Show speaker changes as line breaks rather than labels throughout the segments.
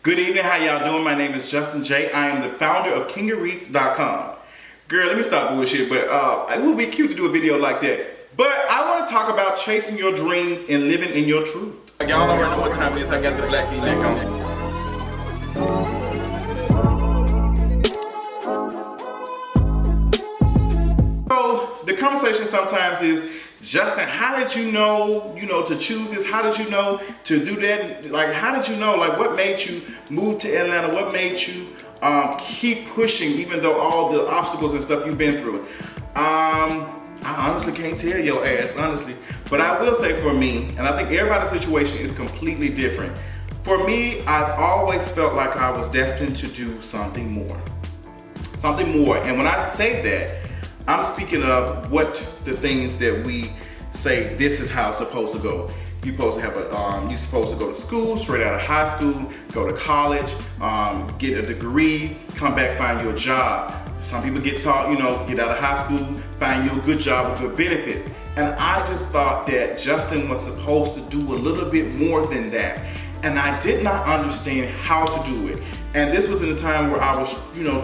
Good evening, how y'all doing? My name is Justin J. I am the founder of kingareats.com. Girl, let me stop bullshit, but it would be cute to do a video like that. But I want to talk about chasing your dreams and living in your truth. Y'all already know what time it is. I got the black V-neck on. So the conversation sometimes is, Justin, how did you know, to choose this? How did you know to do that? Like, how did you know? Like, what made you move to Atlanta? What made you keep pushing, even though all the obstacles and stuff you've been through? I honestly can't tell your ass, honestly. But I will say for me, and I think everybody's situation is completely different. For me, I've always felt like I was destined to do something more. Something more. And when I say that, I'm speaking of what the things that we say, this is how it's supposed to go. You're supposed to have you're supposed to go to school, straight out of high school, go to college, get a degree, come back, find you a job. Some people get taught, get out of high school, find you a good job with good benefits. And I just thought that Justin was supposed to do a little bit more than that. And I did not understand how to do it. And this was in a time where I was,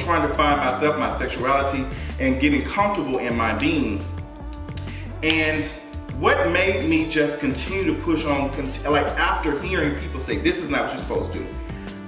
trying to find myself, my sexuality, and getting comfortable in my being. And what made me just continue to push on, like after hearing people say, this is not what you're supposed to do.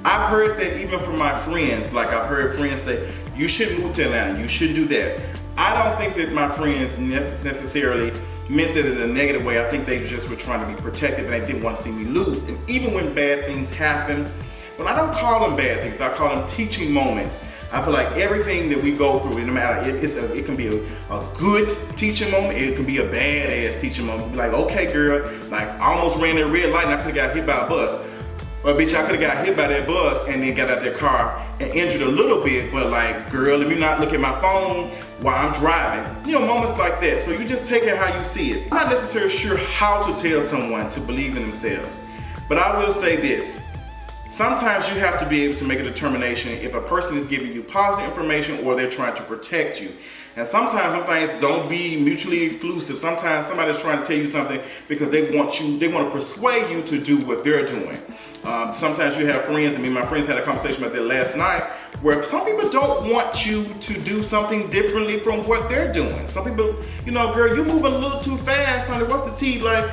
I've heard that even from my friends, like I've heard friends say, you should move to Atlanta, you should do that. I don't think that my friends necessarily meant it in a negative way. I think they just were trying to be protective and they didn't want to see me lose. And even when bad things happen, but I don't call them bad things, I call them teaching moments. I feel like everything that we go through, no matter, it can be a good teaching moment, it can be a badass teaching moment. Be like, okay girl, like I almost ran that red light and I could've got hit by a bus. Or bitch, I could've got hit by that bus and then got out that car and injured a little bit, but like, girl, let me not look at my phone while I'm driving. Moments like that. So you just take it how you see it. I'm not necessarily sure how to tell someone to believe in themselves, but I will say this. Sometimes you have to be able to make a determination if a person is giving you positive information or they're trying to protect you. And sometimes some things don't be mutually exclusive. Sometimes somebody's trying to tell you something because they want to persuade you to do what they're doing. Sometimes you have friends, my friends had a conversation about that last night, where some people don't want you to do something differently from what they're doing. Some people, girl, you're moving a little too fast, honey. What's the tea? Like,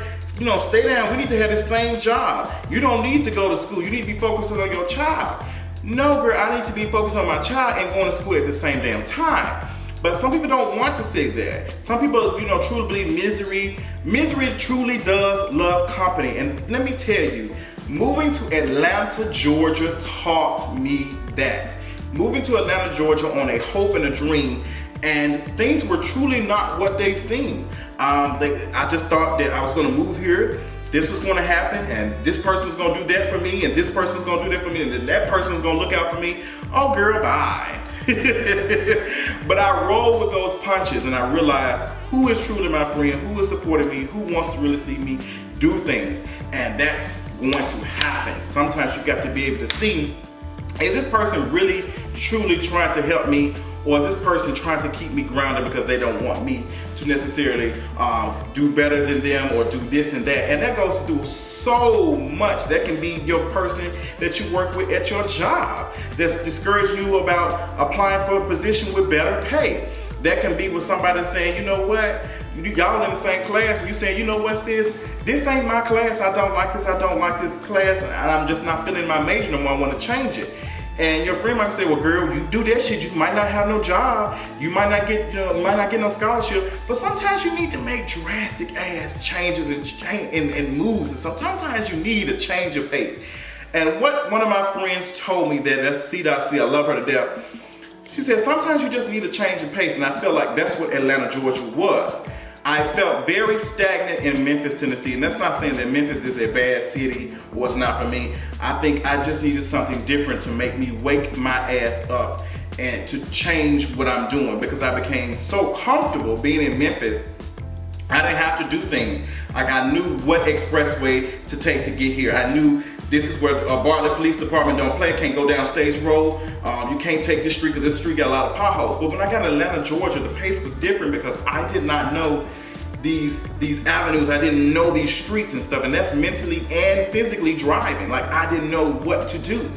stay down. We need to have the same job. You don't need to go to school. You need to be focusing on your child. No, girl, I need to be focused on my child and going to school at the same damn time. But some people don't want to say that. Some people, truly believe misery truly does love company. And let me tell you, moving to Atlanta, Georgia taught me that. Moving to Atlanta, Georgia on a hope and a dream, and things were truly not what they seemed. I just thought that I was gonna move here, this was gonna happen, and this person was gonna do that for me, and this person was gonna do that for me, and then that person was gonna look out for me. Oh girl, bye. But I rolled with those punches and I realized who is truly my friend, who is supporting me, who wants to really see me do things, and that's going to happen. Sometimes you got to be able to see, is this person really truly trying to help me, or is this person trying to keep me grounded because they don't want me to necessarily do better than them or do this and that? And that goes through so much. That can be your person that you work with at your job that's discouraging you about applying for a position with better pay. That can be with somebody saying, you know what, y'all in the same class, and you saying, you know what sis, this ain't my class, I don't like this class, and I'm just not feeling my major no more, I want to change it. And your friend might say, well girl, you do that shit, you might not have no job, you might not get no scholarship, but sometimes you need to make drastic ass changes and moves, and sometimes you need a change of pace. And what one of my friends told me, that's C.C., I love her to death, she said, sometimes you just need a change of pace, and I felt like that's what Atlanta, Georgia was. I felt very stagnant in Memphis, Tennessee, and that's not saying that Memphis is a bad city or it's not for me. I think I just needed something different to make me wake my ass up and to change what I'm doing, because I became so comfortable being in Memphis. I didn't have to do things. Like I knew what expressway to take to get here. I knew this is where Bartlett Police Department don't play. Can't go down Stage Road. You can't take this street because this street got a lot of potholes. But when I got to Atlanta, Georgia, the pace was different because I did not know these avenues. I didn't know these streets and stuff. And that's mentally and physically driving. Like I didn't know what to do.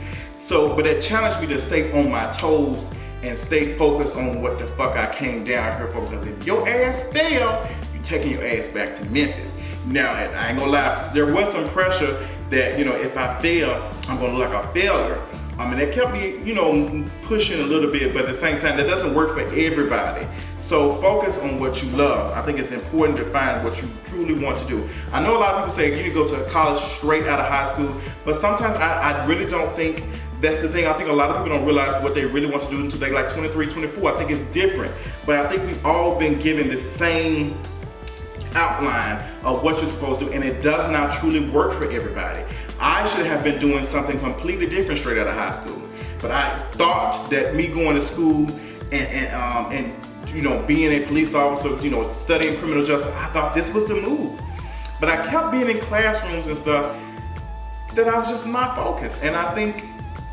So, but it challenged me to stay on my toes and stay focused on what the fuck I came down here for. Because if your ass fail, you taking your ass back to Memphis. Now, I ain't gonna lie, there was some pressure that, you know, if I fail, I'm gonna look like a failure. I mean, that kept me, you know, pushing a little bit, but at the same time, that doesn't work for everybody. So focus on what you love. I think it's important to find what you truly want to do. I know a lot of people say you need to go to college straight out of high school, but sometimes I really don't think that's the thing. I think a lot of people don't realize what they really want to do until they're like 23, 24. I think it's different, but I think we've all been given the same outline of what you're supposed to do, and it does not truly work for everybody. I should have been doing something completely different straight out of high school, but I thought that me going to school and you know, being a police officer, you know, studying criminal justice, I thought this was the move. But I kept being in classrooms and stuff that I was just not focused. And I think,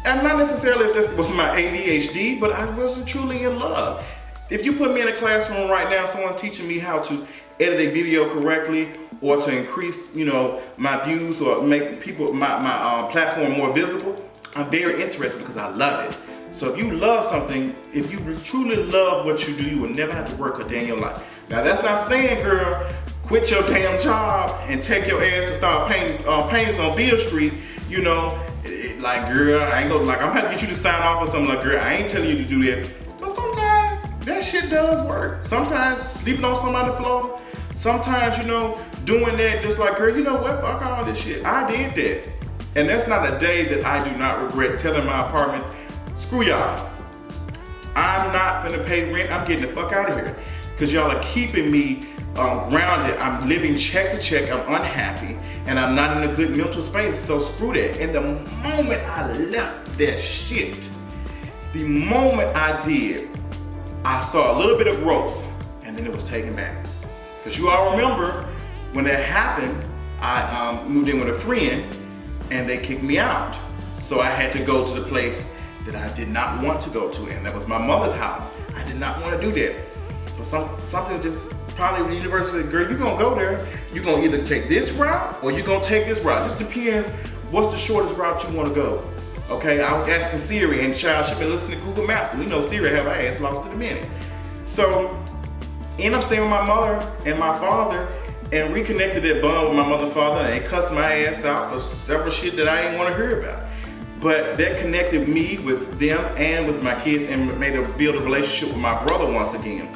and not necessarily if this was my ADHD, but I wasn't truly in love. If you put me in a classroom right now, someone teaching me how to edit a video correctly, or to increase, you know, my views or make people my platform more visible, I'm very interested because I love it. So if you love something, if you truly love what you do, you will never have to work a day in your life. Now that's not saying, girl, quit your damn job and take your ass and start painting on Beale Street. You know, like, girl, I ain't gonna, like, I'm gonna have to get you to sign off or something. Like, girl, I ain't telling you to do that. But sometimes that shit does work. Sometimes sleeping on somebody's floor. Sometimes, you know, doing that, just like, girl, you know what? Fuck all this shit. I did that. And that's not a day that I do not regret telling my apartment, screw y'all. I'm not gonna pay rent. I'm getting the fuck out of here. Because y'all are keeping me grounded. I'm living check to check. I'm unhappy. And I'm not in a good mental space. So screw that. And the moment I left that shit, the moment I did, I saw a little bit of growth. And then it was taken back. Because you all remember when that happened, I moved in with a friend and they kicked me out. So I had to go to the place that I did not want to go to, and that was my mother's house. I did not want to do that. But something just, probably the universe said, girl, you're gonna go there. You're gonna either take this route or you're gonna take this route. It just depends what's the shortest route you wanna go. Okay, I was asking Siri, and child, she been listening to Google Maps. We know Siri have her ass lost in a minute. So, ended up staying with my mother and my father and reconnected that bond with my mother and father, and they cussed my ass out for several shit that I didn't want to hear about. But that connected me with them and with my kids and made a build a relationship with my brother once again.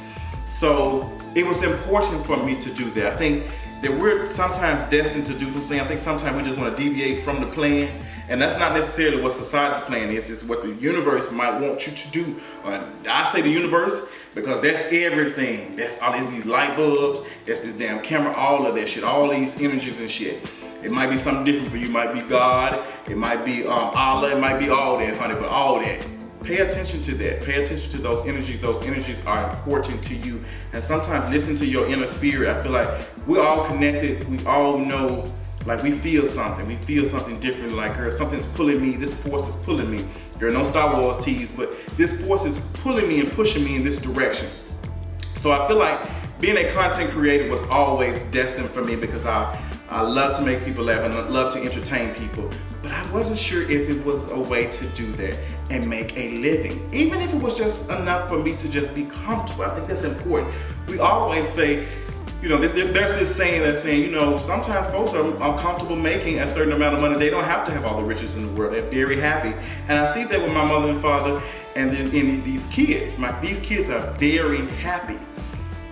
So it was important for me to do that. I think that we're sometimes destined to do something. I think sometimes we just want to deviate from the plan. And that's not necessarily what society's plan is, it's what the universe might want you to do. I say the universe because that's everything. That's all these light bulbs, that's this damn camera, all of that shit, all these images and shit. It might be something different for you. It might be God, it might be Allah, it might be all that, honey, but all that. Pay attention to that. Pay attention to those energies. Those energies are important to you. And sometimes listen to your inner spirit. I feel like we're all connected. We all know, like we feel something. We feel something different. Like, girl, something's pulling me. This force is pulling me. There are no Star Wars teas, but this force is pulling me and pushing me in this direction. So I feel like being a content creator was always destined for me because I love to make people laugh and I love to entertain people. But I wasn't sure if it was a way to do that and make a living. Even if it was just enough for me to just be comfortable. I think that's important. We always say, you know, there's this saying that's saying, you know, sometimes folks are comfortable making a certain amount of money. They don't have to have all the riches in the world. They're very happy. And I see that with my mother and father and these kids. These kids are very happy.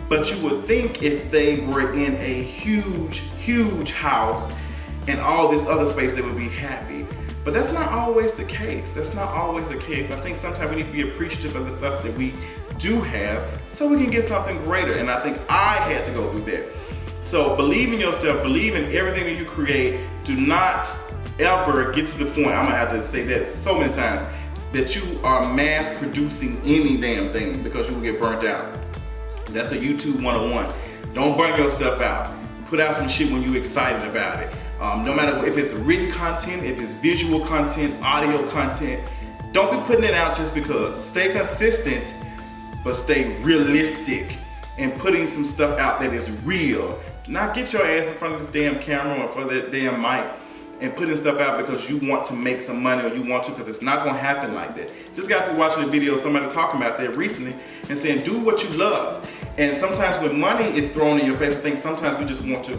But you would think if they were in a huge, huge house and all this other space, they would be happy. But that's not always the case. That's not always the case. I think sometimes we need to be appreciative of the stuff that we do have so we can get something greater. And I think I had to go through that. So believe in yourself, believe in everything that you create. Do not ever get to the point, I'm gonna have to say that so many times, that you are mass producing any damn thing because you will get burnt out. That's a YouTube 101. Don't burn yourself out. Put out some shit when you're excited about it. No matter if it's written content, if it's visual content, audio content, don't be putting it out just because. Stay consistent, but stay realistic and putting some stuff out that is real. Do not get your ass in front of this damn camera or for that damn mic and putting stuff out because you want to make some money or you want to, because it's not going to happen like that. Just got through watching a video of somebody talking about that recently and saying, do what you love. And sometimes when money is thrown in your face, I think sometimes we just want to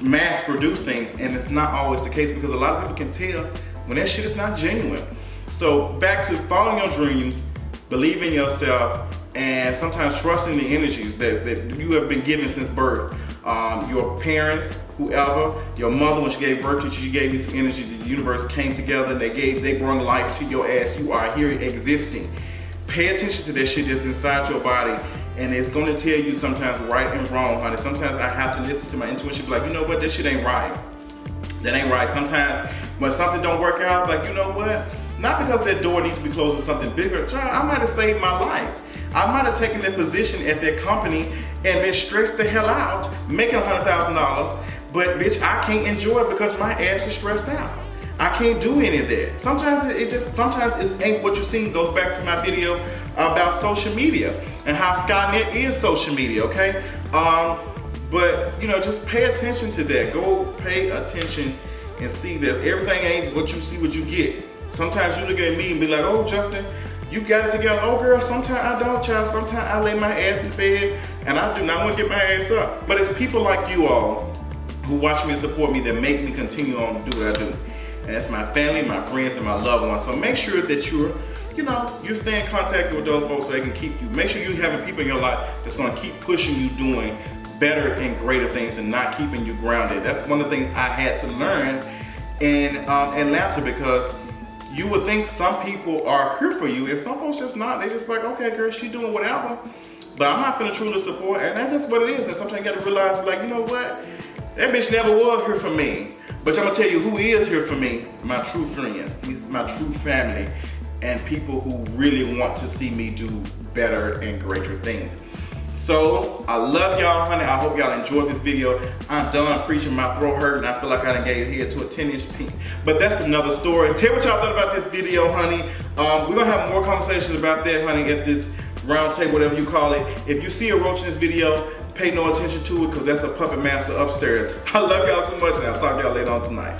mass produce things, and it's not always the case, because a lot of people can tell when that shit is not genuine. So back to following your dreams, believe in yourself, and sometimes trusting the energies that you have been given since birth. Your parents, whoever, your mother, when she gave birth to you, she gave you some energy. The universe came together and they brought life to your ass. You are here existing. Pay attention to that shit that's inside your body, and it's gonna tell you sometimes right and wrong, honey. Sometimes I have to listen to my intuition, be like, you know what, that shit ain't right. That ain't right. Sometimes when something don't work out, like, you know what, not because that door needs to be closed to something bigger. Child, I might have saved my life. I might have taken that position at that company and been stressed the hell out, making $100,000, but bitch, I can't enjoy it because my ass is stressed out. I can't do any of that. Sometimes it ain't what you seen. Goes back to my video about social media and how Skynet is social media, okay? But you know, just pay attention to that. Go pay attention and see that everything ain't what you see, what you get. Sometimes you look at me and be like, oh, Justin, you got it together. Oh girl, sometimes I don't, child. Sometimes I lay my ass in bed and I do not want to get my ass up. But it's people like you all who watch me and support me that make me continue on to do what I do. And that's my family, my friends, and my loved ones. So make sure that you stay in contact with those folks so they can keep you. Make sure you're having people in your life that's gonna keep pushing you doing better and greater things and not keeping you grounded. That's one of the things I had to learn in Atlanta, because you would think some people are here for you and some folks just not. They just like, okay, girl, she doing whatever, but I'm not gonna truly support, and that's just what it is. And sometimes you gotta realize, like, you know what? That bitch never was here for me. But I'm gonna tell you who is here for me, my true friends. These my true family and people who really want to see me do better and greater things. So I love y'all, honey. I hope y'all enjoyed this video. I'm done preaching. My throat hurt and I feel like I done gave head to a 10-inch pink. But that's another story. Tell what y'all thought about this video, honey. We're gonna have more conversations about that, honey, at this round table, whatever you call it. If you see a roach in this video, pay no attention to it, because that's a puppet master upstairs. I love y'all so much, and I'll talk to y'all later on tonight.